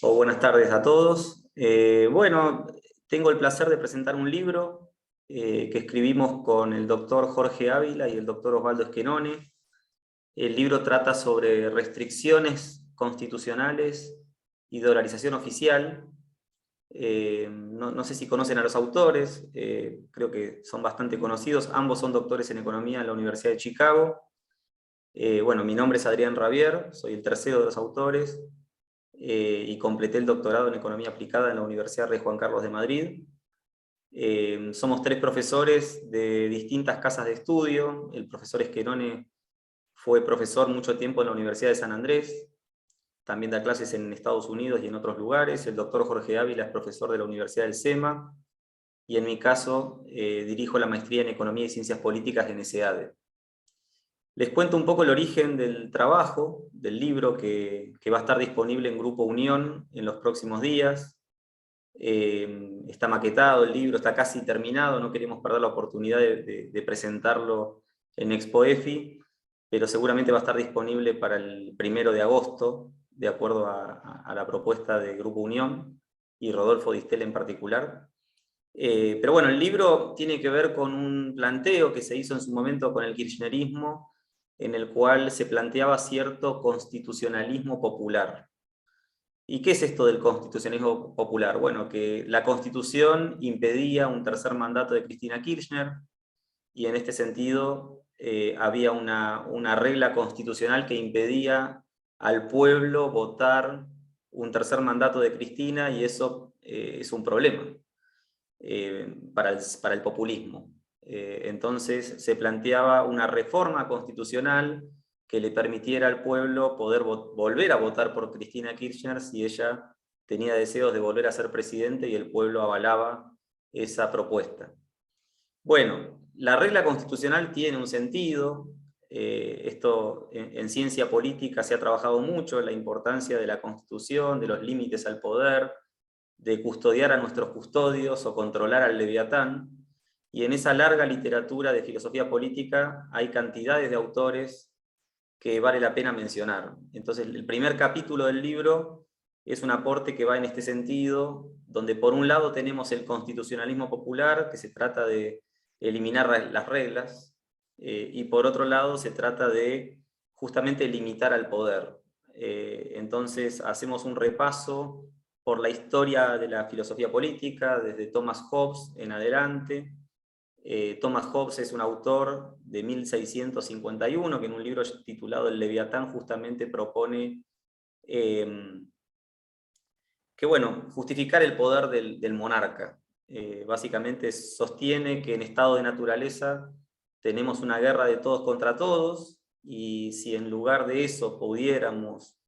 o buenas tardes a todos. Bueno, tengo el placer de presentar un libro que escribimos con el doctor Jorge Ávila y el doctor Osvaldo Esquenone. El libro trata sobre restricciones constitucionales y dolarización oficial. No sé si conocen a los autores, creo que son bastante conocidos. Ambos son doctores en economía en la Universidad de Chicago. Bueno, mi nombre es Adrián Rabier, soy el tercero de los autores. Y completé el doctorado en Economía Aplicada en la Universidad Rey Juan Carlos de Madrid. Somos tres profesores de distintas casas de estudio. El profesor Esquenone fue profesor mucho tiempo en la Universidad de San Andrés, también da clases en Estados Unidos y en otros lugares. El doctor Jorge Ávila es profesor de la Universidad del SEMA, y en mi caso dirijo la maestría en Economía y Ciencias Políticas en ESEADE. Les cuento un poco el origen del trabajo, del libro que va a estar disponible en Grupo Unión en los próximos días. Está maquetado el libro, está casi terminado, no queremos perder la oportunidad de presentarlo en ExpoEFI, pero seguramente va a estar disponible para el 1 de agosto, de acuerdo a la propuesta de Grupo Unión y Rodolfo Distel en particular. Pero bueno, el libro tiene que ver con un planteo que se hizo en su momento con el kirchnerismo, en el cual se planteaba cierto constitucionalismo popular. ¿Y qué es esto del constitucionalismo popular? Bueno, que la Constitución impedía un tercer mandato de Cristina Kirchner, y en este sentido había una regla constitucional que impedía al pueblo votar un tercer mandato de Cristina, y eso es un problema para el populismo. Entonces se planteaba una reforma constitucional que le permitiera al pueblo poder volver a votar por Cristina Kirchner si ella tenía deseos de volver a ser presidente y el pueblo avalaba esa propuesta. Bueno, la regla constitucional tiene un sentido. Esto en ciencia política se ha trabajado mucho, la importancia de la Constitución, de los límites al poder, de custodiar a nuestros custodios o controlar al Leviatán. Y en esa larga literatura de filosofía política hay cantidades de autores que vale la pena mencionar. Entonces, el primer capítulo del libro es un aporte que va en este sentido, donde por un lado tenemos el constitucionalismo popular, que se trata de eliminar las reglas, y por otro lado se trata de justamente limitar al poder. Entonces hacemos un repaso por la historia de la filosofía política, desde Thomas Hobbes en adelante. Thomas Hobbes es un autor de 1651 que en un libro titulado El Leviatán justamente propone que, bueno, justificar el poder del monarca. Básicamente sostiene que en estado de naturaleza tenemos una guerra de todos contra todos, y si en lugar de eso pudiéramos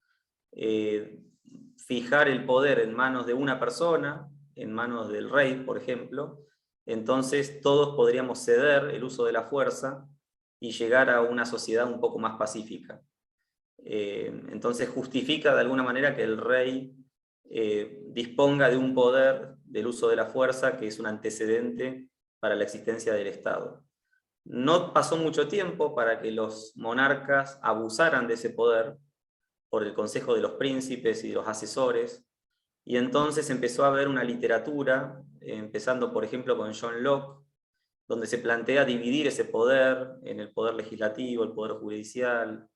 fijar el poder en manos de una persona, en manos del rey, por ejemplo, entonces todos podríamos ceder el uso de la fuerza y llegar a una sociedad un poco más pacífica. Entonces justifica de alguna manera que el rey disponga de un poder del uso de la fuerza que es un antecedente para la existencia del Estado. No pasó mucho tiempo para que los monarcas abusaran de ese poder por el consejo de los príncipes y de los asesores, y entonces empezó a haber una literatura, empezando por ejemplo con John Locke, donde se plantea dividir ese poder en el poder legislativo, el poder judicial,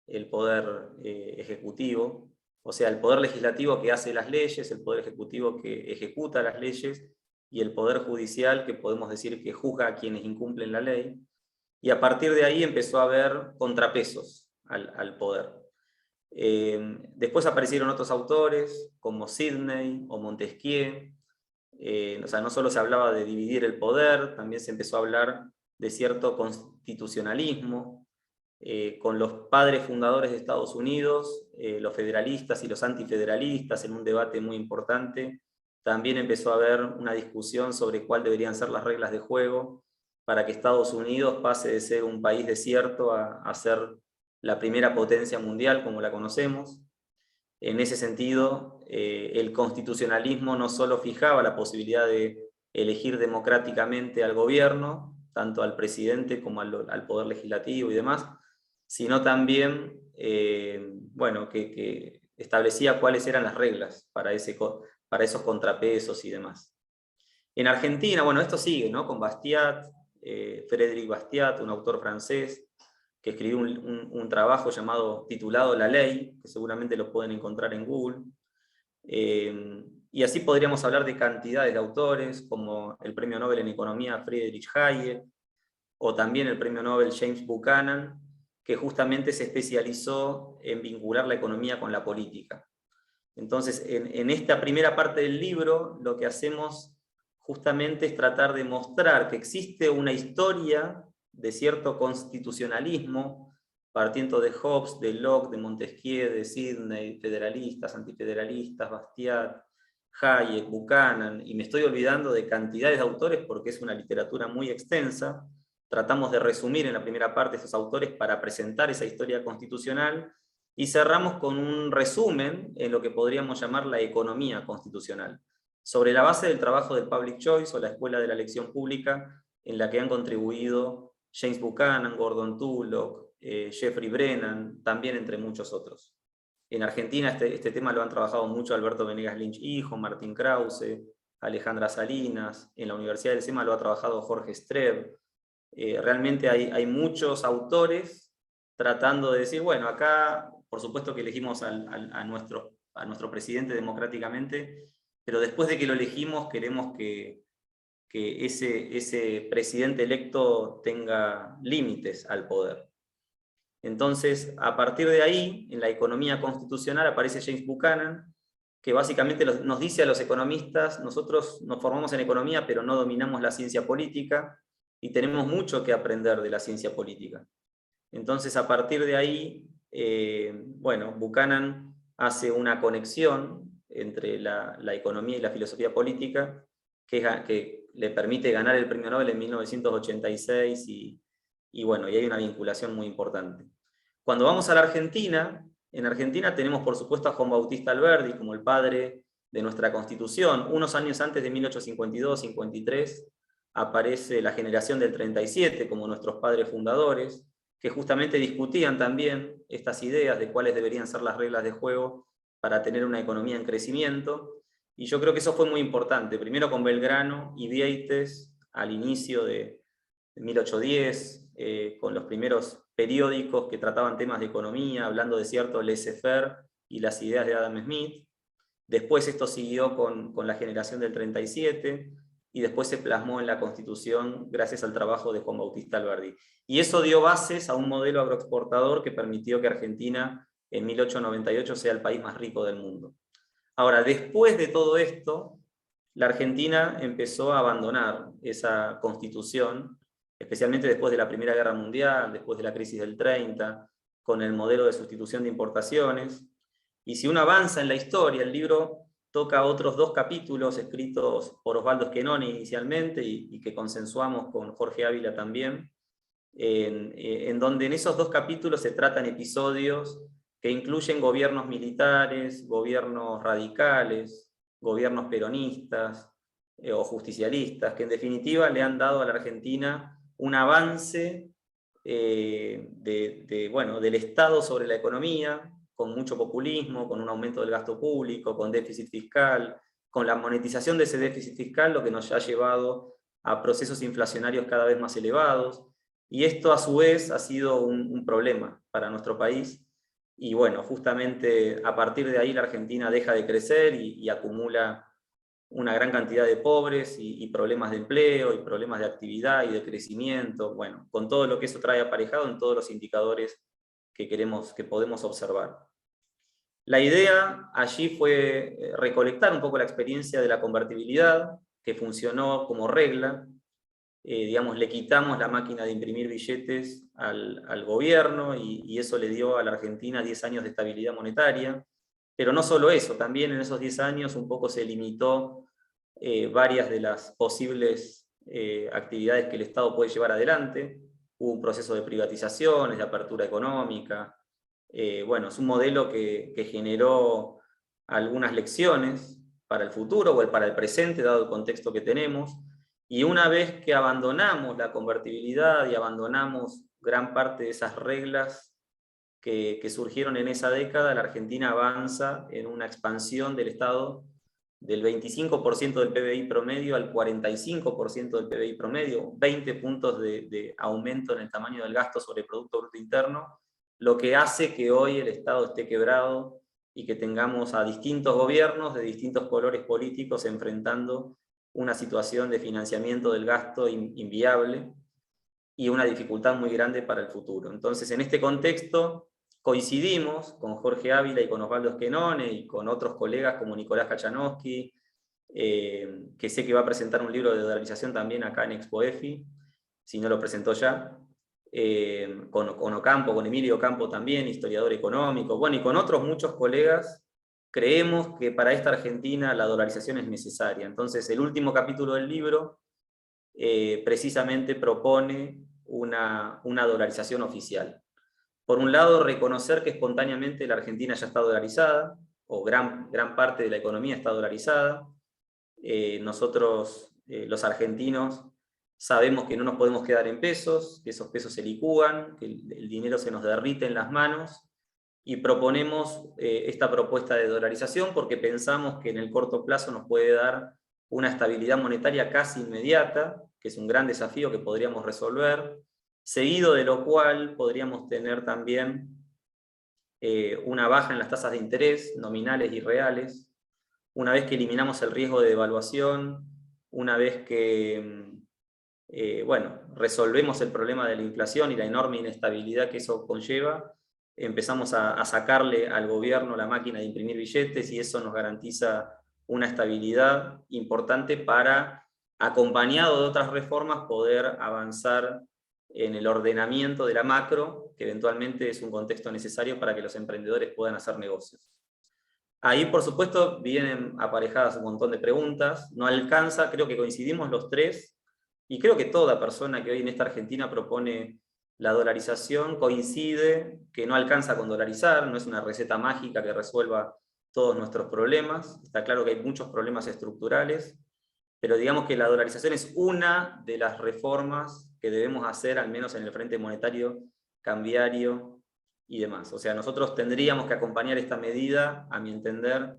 el poder ejecutivo. O sea, el poder legislativo que hace las leyes, el poder ejecutivo que ejecuta las leyes, y el poder judicial que podemos decir que juzga a quienes incumplen la ley. Y a partir de ahí empezó a haber contrapesos al poder. Después aparecieron otros autores como Sidney o Montesquieu. O sea, no solo se hablaba de dividir el poder, también se empezó a hablar de cierto constitucionalismo. Con los padres fundadores de Estados Unidos, los federalistas y los antifederalistas, en un debate muy importante, también empezó a haber una discusión sobre cuáles deberían ser las reglas de juego para que Estados Unidos pase de ser un país desierto a ser la primera potencia mundial como la conocemos. En ese sentido, el constitucionalismo no solo fijaba la posibilidad de elegir democráticamente al gobierno, tanto al presidente como al poder legislativo y demás, sino también bueno, que establecía cuáles eran las reglas para esos contrapesos y demás. En Argentina, bueno, esto sigue, ¿no? Con Bastiat, Frédéric Bastiat, un autor francés, que escribió un trabajo titulado La Ley, que seguramente lo pueden encontrar en Google. Y así podríamos hablar de cantidades de autores, como el premio Nobel en Economía Friedrich Hayek, o también el premio Nobel James Buchanan, que justamente se especializó en vincular la economía con la política. Entonces, en esta primera parte del libro, lo que hacemos justamente es tratar de mostrar que existe una historia de cierto constitucionalismo, partiendo de Hobbes, de Locke, de Montesquieu, de Sidney, federalistas, antifederalistas, Bastiat, Hayek, Buchanan, y me estoy olvidando de cantidades de autores porque es una literatura muy extensa. Tratamos de resumir en la primera parte esos autores para presentar esa historia constitucional, y cerramos con un resumen en lo que podríamos llamar la economía constitucional, sobre la base del trabajo del Public Choice o la Escuela de la Elección Pública, en la que han contribuido James Buchanan, Gordon Tullock, Jeffrey Brennan, también entre muchos otros. En Argentina este tema lo han trabajado mucho Alberto Venegas Lynch hijo, Martín Krause, Alejandra Salinas. En la Universidad del SEMA lo ha trabajado Jorge Streb. Realmente hay muchos autores tratando de decir, bueno, acá por supuesto que elegimos a nuestro presidente democráticamente, pero después de que lo elegimos queremos que ese presidente electo tenga límites al poder. Entonces, a partir de ahí, en la economía constitucional aparece James Buchanan, que básicamente nos dice a los economistas, nosotros nos formamos en economía, pero no dominamos la ciencia política, y tenemos mucho que aprender de la ciencia política. Entonces, a partir de ahí, bueno, Buchanan hace una conexión entre la economía y la filosofía política que le permite ganar el premio Nobel en 1986 y bueno, y hay una vinculación muy importante. Cuando vamos a la Argentina, en Argentina tenemos por supuesto a Juan Bautista Alberdi como el padre de nuestra Constitución. Unos años antes de 1852-53 aparece la generación del 37 como nuestros padres fundadores, que justamente discutían también estas ideas de cuáles deberían ser las reglas de juego para tener una economía en crecimiento. Y yo creo que eso fue muy importante, primero con Belgrano y Vieites al inicio de 1810, con los primeros periódicos que trataban temas de economía, hablando de cierto laissez-faire y las ideas de Adam Smith. Después esto siguió con la generación del 37, y después se plasmó en la Constitución gracias al trabajo de Juan Bautista Alberdi. Y eso dio bases a un modelo agroexportador que permitió que Argentina en 1898 sea el país más rico del mundo. Ahora, después de todo esto, la Argentina empezó a abandonar esa Constitución, especialmente después de la Primera Guerra Mundial, después de la crisis del 30, con el modelo de sustitución de importaciones. Y si uno avanza en la historia, el libro toca otros 2 capítulos escritos por Osvaldo Schenoni inicialmente y que consensuamos con Jorge Ávila también, en donde en esos 2 capítulos se tratan episodios que incluyen gobiernos militares, gobiernos radicales, gobiernos peronistas o justicialistas, que en definitiva le han dado a la Argentina un avance del Estado sobre la economía, con mucho populismo, con un aumento del gasto público, con déficit fiscal, con la monetización de ese déficit fiscal, lo que nos ha llevado a procesos inflacionarios cada vez más elevados. Y esto a su vez ha sido un problema para nuestro país. Y bueno, justamente a partir de ahí la Argentina deja de crecer y acumula una gran cantidad de pobres y problemas de empleo y problemas de actividad y de crecimiento, bueno, con todo lo que eso trae aparejado en todos los indicadores que podemos observar. La idea allí fue recolectar un poco la experiencia de la convertibilidad, que funcionó como regla. Digamos, le quitamos la máquina de imprimir billetes al gobierno y eso le dio a la Argentina 10 años de estabilidad monetaria. Pero no solo eso, también en esos 10 años un poco se limitó varias de las posibles actividades que el Estado puede llevar adelante. Hubo un proceso de privatizaciones, de apertura económica. Bueno, es un modelo que generó algunas lecciones para el futuro o para el presente, dado el contexto que tenemos. Y una vez que abandonamos la convertibilidad y abandonamos gran parte de esas reglas que surgieron en esa década, la Argentina avanza en una expansión del Estado del 25% del PBI promedio al 45% del PBI promedio, 20 puntos de aumento en el tamaño del gasto sobre el Producto Bruto Interno, lo que hace que hoy el Estado esté quebrado y que tengamos a distintos gobiernos de distintos colores políticos enfrentando una situación de financiamiento del gasto inviable y una dificultad muy grande para el futuro. Entonces, en este contexto, coincidimos con Jorge Ávila y con Osvaldo Esquenone y con otros colegas como Nicolás Kachanowski, que sé que va a presentar un libro de dolarización también acá en ExpoEFI, si no lo presentó ya, con Ocampo, con Emilio Ocampo también, historiador económico, bueno, y con otros muchos colegas, creemos que para esta Argentina la dolarización es necesaria. Entonces, el último capítulo del libro precisamente propone una dolarización oficial. Por un lado, reconocer que espontáneamente la Argentina ya está dolarizada, o gran parte de la economía está dolarizada. Nosotros, los argentinos, sabemos que no nos podemos quedar en pesos, que esos pesos se licúan, que el dinero se nos derrite en las manos, y proponemos esta propuesta de dolarización porque pensamos que en el corto plazo nos puede dar una estabilidad monetaria casi inmediata, que es un gran desafío que podríamos resolver, seguido de lo cual podríamos tener también una baja en las tasas de interés, nominales y reales, una vez que eliminamos el riesgo de devaluación, una vez que bueno, resolvemos el problema de la inflación y la enorme inestabilidad que eso conlleva, empezamos a sacarle al gobierno la máquina de imprimir billetes y eso nos garantiza una estabilidad importante para, acompañado de otras reformas, poder avanzar en el ordenamiento de la macro, que eventualmente es un contexto necesario para que los emprendedores puedan hacer negocios. Ahí, por supuesto, vienen aparejadas un montón de preguntas, no alcanza, creo que coincidimos los tres, y creo que toda persona que hoy en esta Argentina propone la dolarización coincide que no alcanza con dolarizar, no es una receta mágica que resuelva todos nuestros problemas, está claro que hay muchos problemas estructurales, pero digamos que la dolarización es una de las reformas que debemos hacer, al menos en el frente monetario, cambiario y demás. O sea, nosotros tendríamos que acompañar esta medida, a mi entender,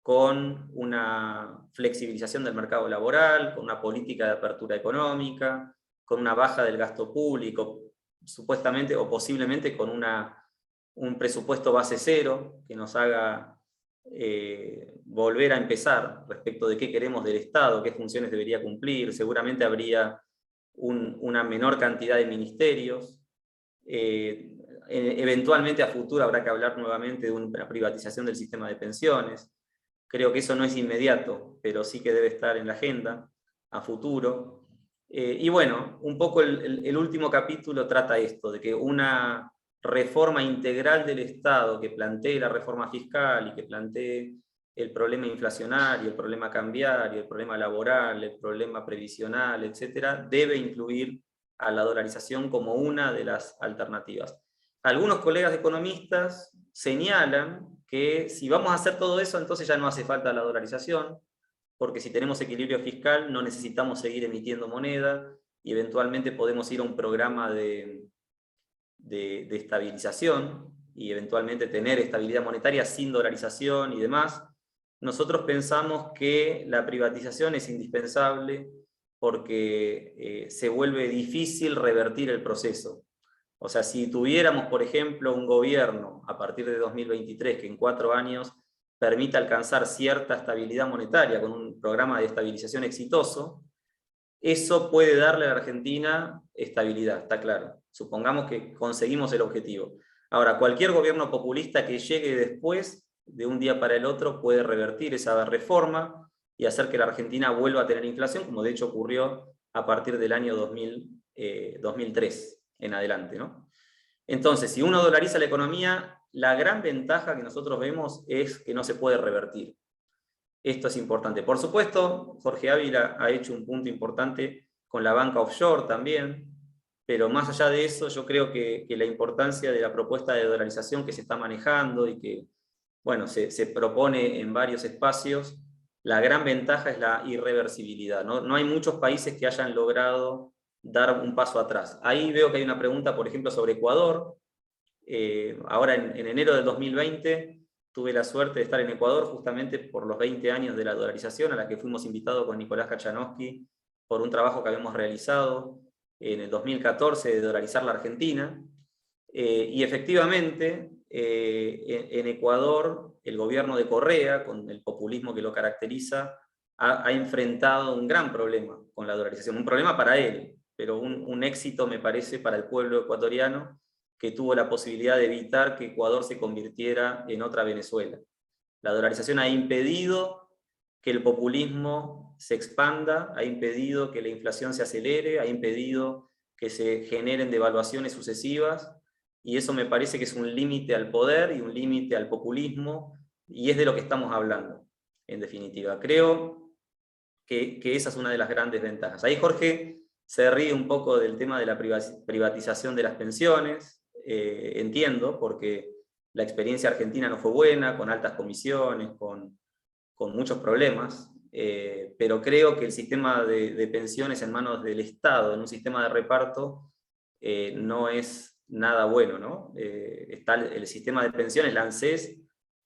con una flexibilización del mercado laboral, con una política de apertura económica, con una baja del gasto público, supuestamente o posiblemente con un presupuesto base cero que nos haga volver a empezar respecto de qué queremos del Estado, qué funciones debería cumplir. Seguramente habría una menor cantidad de ministerios. Eventualmente a futuro habrá que hablar nuevamente de una privatización del sistema de pensiones. Creo que eso no es inmediato, pero sí que debe estar en la agenda a futuro. Y bueno, un poco el último capítulo trata esto, de que una reforma integral del Estado que plantee la reforma fiscal y que plantee el problema inflacionario, el problema cambiario, el problema laboral, el problema previsional, etcétera, debe incluir a la dolarización como una de las alternativas. Algunos colegas economistas señalan que si vamos a hacer todo eso, entonces ya no hace falta la dolarización, porque si tenemos equilibrio fiscal no necesitamos seguir emitiendo moneda y eventualmente podemos ir a un programa de estabilización y eventualmente tener estabilidad monetaria sin dolarización y demás. Nosotros pensamos que la privatización es indispensable porque se vuelve difícil revertir el proceso. O sea, si tuviéramos, por ejemplo, un gobierno a partir de 2023 que en 4 años permita alcanzar cierta estabilidad monetaria con un programa de estabilización exitoso, eso puede darle a la Argentina estabilidad, está claro. Supongamos que conseguimos el objetivo. Ahora, cualquier gobierno populista que llegue después, de un día para el otro, puede revertir esa reforma y hacer que la Argentina vuelva a tener inflación, como de hecho ocurrió a partir del año 2003 en adelante, ¿no? Entonces, si uno dolariza la economía, la gran ventaja que nosotros vemos es que no se puede revertir. Esto es importante. Por supuesto, Jorge Ávila ha hecho un punto importante con la banca offshore también, pero más allá de eso, yo creo que la importancia de la propuesta de dolarización que se está manejando y que, bueno, se propone en varios espacios, la gran ventaja es la irreversibilidad. No hay muchos países que hayan logrado dar un paso atrás. Ahí veo que hay una pregunta, por ejemplo, sobre Ecuador. Ahora en enero del 2020 tuve la suerte de estar en Ecuador justamente por los 20 años de la dolarización, a la que fuimos invitados con Nicolás Kachanowski por un trabajo que habíamos realizado en el 2014 de dolarizar la Argentina. Y efectivamente, en Ecuador, el gobierno de Correa, con el populismo que lo caracteriza, ha enfrentado un gran problema con la dolarización. Un problema para él, pero un éxito, me parece, para el pueblo ecuatoriano, que tuvo la posibilidad de evitar que Ecuador se convirtiera en otra Venezuela. La dolarización ha impedido que el populismo se expanda, ha impedido que la inflación se acelere, ha impedido que se generen devaluaciones sucesivas, y eso me parece que es un límite al poder y un límite al populismo, y es de lo que estamos hablando, en definitiva. Creo que esa es una de las grandes ventajas. Ahí Jorge se ríe un poco del tema de la privatización de las pensiones, entiendo, porque la experiencia argentina no fue buena, con altas comisiones, con muchos problemas, pero creo que el sistema de pensiones en manos del Estado, en un sistema de reparto, no es nada bueno, ¿no? Está el sistema de pensiones, la ANSES,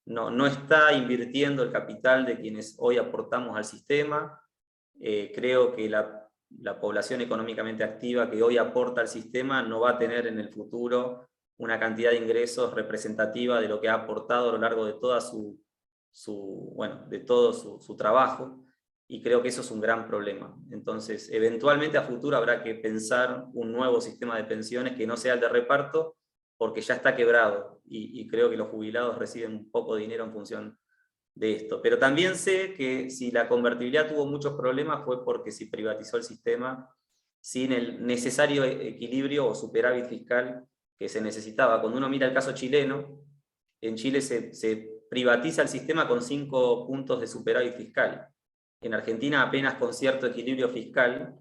no está invirtiendo el capital de quienes hoy aportamos al sistema. Creo que la población económicamente activa que hoy aporta al sistema no va a tener en el futuro una cantidad de ingresos representativa de lo que ha aportado a lo largo de toda su trabajo, y creo que eso es un gran problema. Entonces, eventualmente a futuro habrá que pensar un nuevo sistema de pensiones que no sea el de reparto, porque ya está quebrado, y creo que los jubilados reciben poco dinero en función de esto. Pero también sé que si la convertibilidad tuvo muchos problemas fue porque se privatizó el sistema sin el necesario equilibrio o superávit fiscal que se necesitaba. Cuando uno mira el caso chileno, en Chile se privatiza el sistema con 5 puntos de superávit fiscal. En Argentina apenas con cierto equilibrio fiscal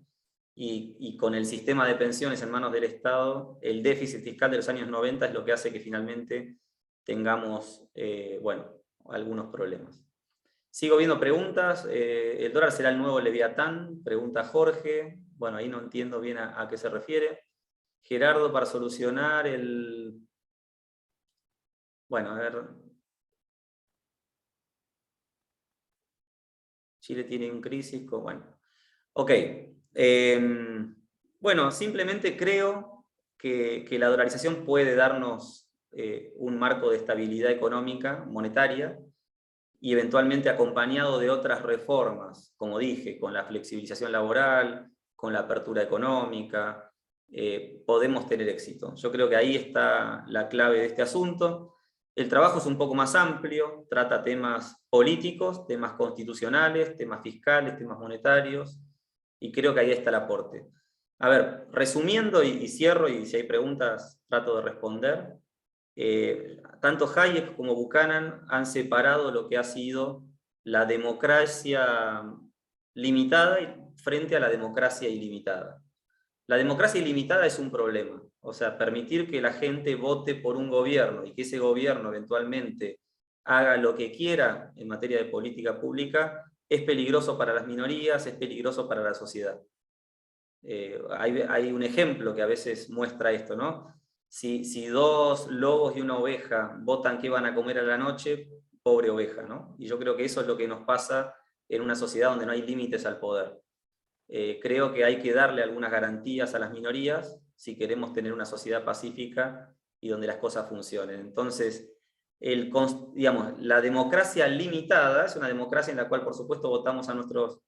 y con el sistema de pensiones en manos del Estado, el déficit fiscal de los años 90 es lo que hace que finalmente tengamos, algunos problemas. Sigo viendo preguntas. ¿El dólar será el nuevo Leviatán? Pregunta Jorge. Bueno, ahí no entiendo bien a qué se refiere. Gerardo, para solucionar el... Bueno, a ver... Chile tiene un crisis con... Bueno, ok. Bueno, simplemente creo que la dolarización puede darnos un marco de estabilidad económica, monetaria, y eventualmente acompañado de otras reformas, como dije, con la flexibilización laboral, con la apertura económica, podemos tener éxito. Yo creo que ahí está la clave de este asunto. El trabajo es un poco más amplio, trata temas políticos, temas constitucionales, temas fiscales, temas monetarios, y creo que ahí está el aporte. A ver, resumiendo y cierro, y si hay preguntas trato de responder. Tanto Hayek como Buchanan han separado lo que ha sido la democracia limitada frente a la democracia ilimitada. La democracia ilimitada es un problema, o sea, permitir que la gente vote por un gobierno y que ese gobierno eventualmente haga lo que quiera en materia de política pública es peligroso para las minorías, es peligroso para la sociedad. Hay un ejemplo que a veces muestra esto, ¿no? Si 2 lobos y una oveja votan qué van a comer a la noche, pobre oveja, ¿no? Y yo creo que eso es lo que nos pasa en una sociedad donde no hay límites al poder. Creo que hay que darle algunas garantías a las minorías si queremos tener una sociedad pacífica y donde las cosas funcionen. Entonces, la democracia limitada es una democracia en la cual, por supuesto, votamos a nuestros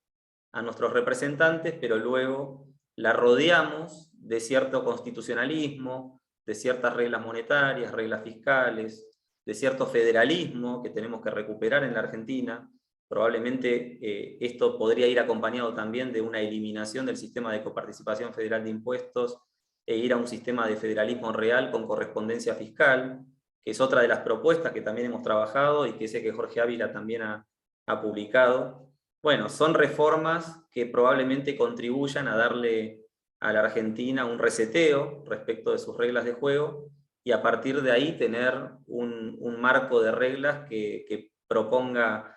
representantes, pero luego la rodeamos de cierto constitucionalismo, de ciertas reglas monetarias, reglas fiscales, de cierto federalismo que tenemos que recuperar en la Argentina. Probablemente esto podría ir acompañado también de una eliminación del sistema de coparticipación federal de impuestos e ir a un sistema de federalismo real con correspondencia fiscal, que es otra de las propuestas que también hemos trabajado y que sé que Jorge Ávila también ha publicado. Bueno, son reformas que probablemente contribuyan a darle a la Argentina un reseteo respecto de sus reglas de juego y a partir de ahí tener un marco de reglas que proponga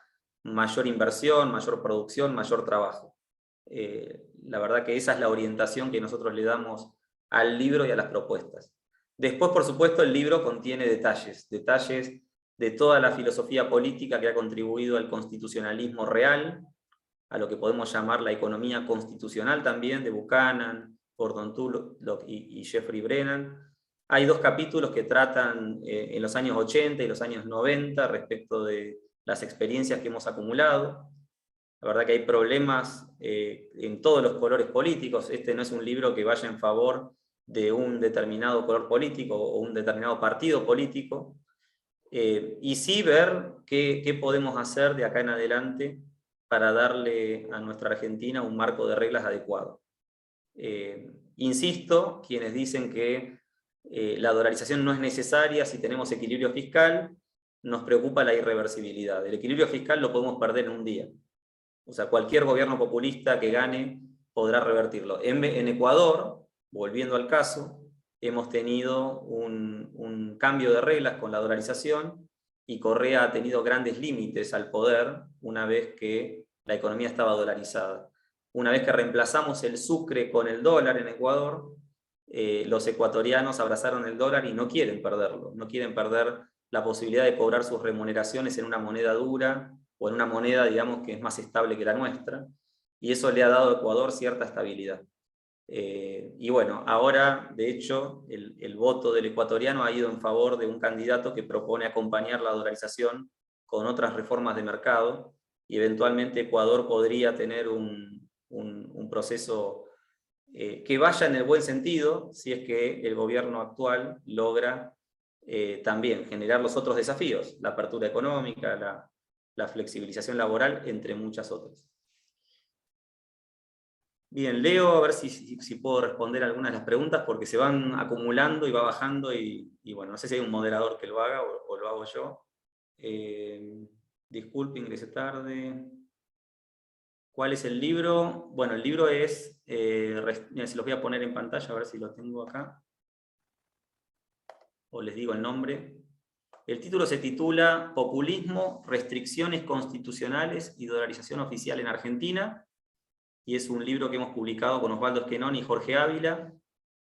mayor inversión, mayor producción, mayor trabajo. La verdad que esa es la orientación que nosotros le damos al libro y a las propuestas. Después, por supuesto, el libro contiene detalles de toda la filosofía política que ha contribuido al constitucionalismo real, a lo que podemos llamar la economía constitucional también, de Buchanan, Gordon Tullock y Jeffrey Brennan. Hay 2 capítulos que tratan en los años 80 y los años 90 respecto de las experiencias que hemos acumulado. La verdad que hay problemas en todos los colores políticos. Este no es un libro que vaya en favor de un determinado color político o un determinado partido político. Y sí ver qué podemos hacer de acá en adelante para darle a nuestra Argentina un marco de reglas adecuado. Insisto, quienes dicen que la dolarización no es necesaria si tenemos equilibrio fiscal, nos preocupa la irreversibilidad. El equilibrio fiscal lo podemos perder en un día. O sea, cualquier gobierno populista que gane podrá revertirlo. En Ecuador, volviendo al caso, hemos tenido un cambio de reglas con la dolarización y Correa ha tenido grandes límites al poder una vez que la economía estaba dolarizada. Una vez que reemplazamos el sucre con el dólar en Ecuador, los ecuatorianos abrazaron el dólar y no quieren perderlo, no quieren perder la posibilidad de cobrar sus remuneraciones en una moneda dura o en una moneda, digamos, que es más estable que la nuestra, y eso le ha dado a Ecuador cierta estabilidad. Y bueno, ahora, de hecho, el voto del ecuatoriano ha ido en favor de un candidato que propone acompañar la dolarización con otras reformas de mercado, y eventualmente Ecuador podría tener un proceso que vaya en el buen sentido, si es que el gobierno actual logra también generar los otros desafíos, la apertura económica, la flexibilización laboral, entre muchas otras. Bien, leo a ver si puedo responder algunas de las preguntas, porque se van acumulando y va bajando, y bueno, no sé si hay un moderador que lo haga o lo hago yo. Disculpe, ingresé tarde. ¿Cuál es el libro? Bueno, el libro es, se los voy a poner en pantalla, a ver si lo tengo acá, o les digo el nombre. El título se titula Populismo, restricciones constitucionales y dolarización oficial en Argentina, y es un libro que hemos publicado con Osvaldo Esquenoni y Jorge Ávila.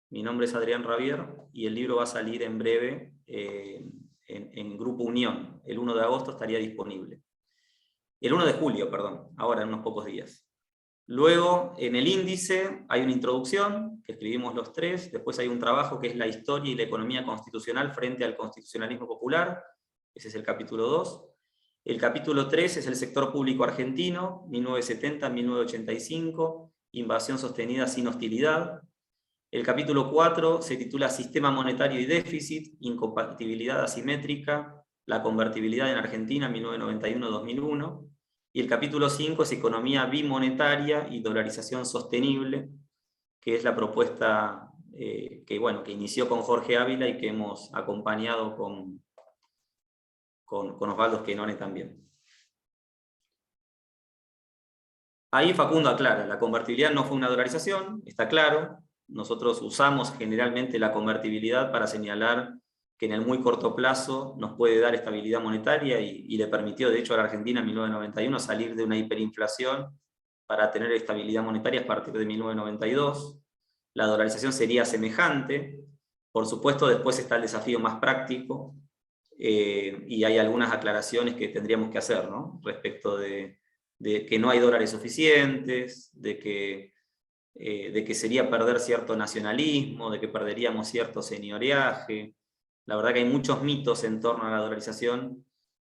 Mi nombre es Adrián Rabier, y el libro va a salir en breve en Grupo Unión. El 1 de agosto estaría disponible. El 1 de julio, perdón, ahora en unos pocos días. Luego, en el índice, hay una introducción, que escribimos los 3, después hay un trabajo que es la historia y la economía constitucional frente al constitucionalismo popular, ese es el capítulo 2. El capítulo 3 es el sector público argentino, 1970-1985, invasión sostenida sin hostilidad. El capítulo 4 se titula Sistema monetario y déficit, incompatibilidad asimétrica, la convertibilidad en Argentina 1991-2001. Y el capítulo 5 es Economía bimonetaria y dolarización sostenible, que es la propuesta que inició con Jorge Ávila y que hemos acompañado con Osvaldo Esquenoni también. Ahí Facundo aclara, la convertibilidad no fue una dolarización, está claro. Nosotros usamos generalmente la convertibilidad para señalar que en el muy corto plazo nos puede dar estabilidad monetaria y le permitió, de hecho, a la Argentina en 1991 salir de una hiperinflación para tener estabilidad monetaria a partir de 1992. La dolarización sería semejante. Por supuesto, después está el desafío más práctico, y hay algunas aclaraciones que tendríamos que hacer, ¿no? Respecto de que no hay dólares suficientes, de que sería perder cierto nacionalismo, de que perderíamos cierto señoreaje. La verdad que hay muchos mitos en torno a la dolarización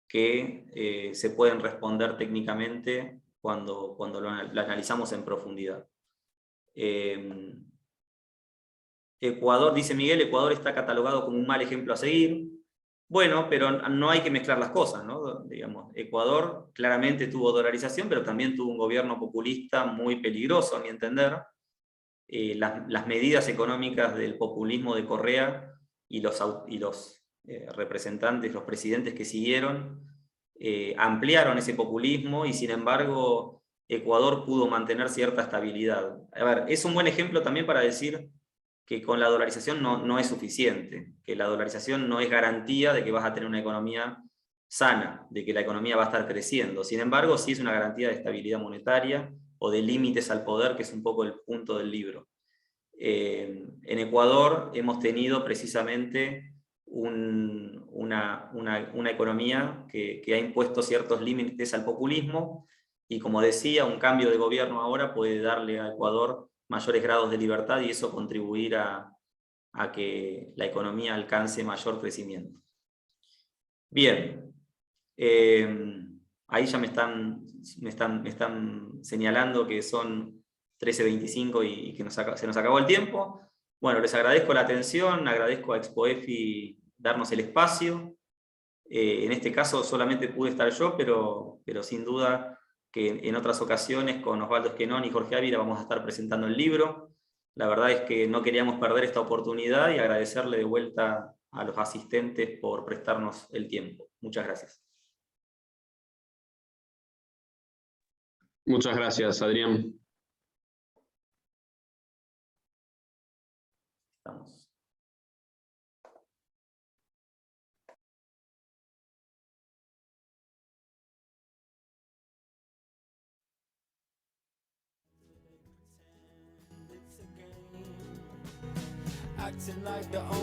que se pueden responder técnicamente cuando lo analizamos en profundidad. Ecuador, dice Miguel, Ecuador está catalogado como un mal ejemplo a seguir. Bueno, pero no hay que mezclar las cosas, ¿no? Digamos, Ecuador claramente tuvo dolarización, pero también tuvo un gobierno populista muy peligroso, a mi entender. Las medidas económicas del populismo de Correa y los representantes, los presidentes que siguieron, ampliaron ese populismo, y sin embargo Ecuador pudo mantener cierta estabilidad. A ver, es un buen ejemplo también para decir que con la dolarización no es suficiente, que la dolarización no es garantía de que vas a tener una economía sana, de que la economía va a estar creciendo. Sin embargo, sí es una garantía de estabilidad monetaria o de límites al poder, que es un poco el punto del libro. En Ecuador hemos tenido precisamente una economía que ha impuesto ciertos límites al populismo, y como decía, un cambio de gobierno ahora puede darle a Ecuador mayores grados de libertad y eso contribuir a que la economía alcance mayor crecimiento. Bien, ahí ya me están señalando que son 13:25 y que se nos acabó el tiempo. Bueno, les agradezco la atención, agradezco a ExpoEFI darnos el espacio. En este caso solamente pude estar yo, pero sin duda que en otras ocasiones con Osvaldo Esquenón y Jorge Ávila vamos a estar presentando el libro. La verdad es que no queríamos perder esta oportunidad y agradecerle de vuelta a los asistentes por prestarnos el tiempo. Muchas gracias. Muchas gracias, Adrián. Estamos. Acting like the only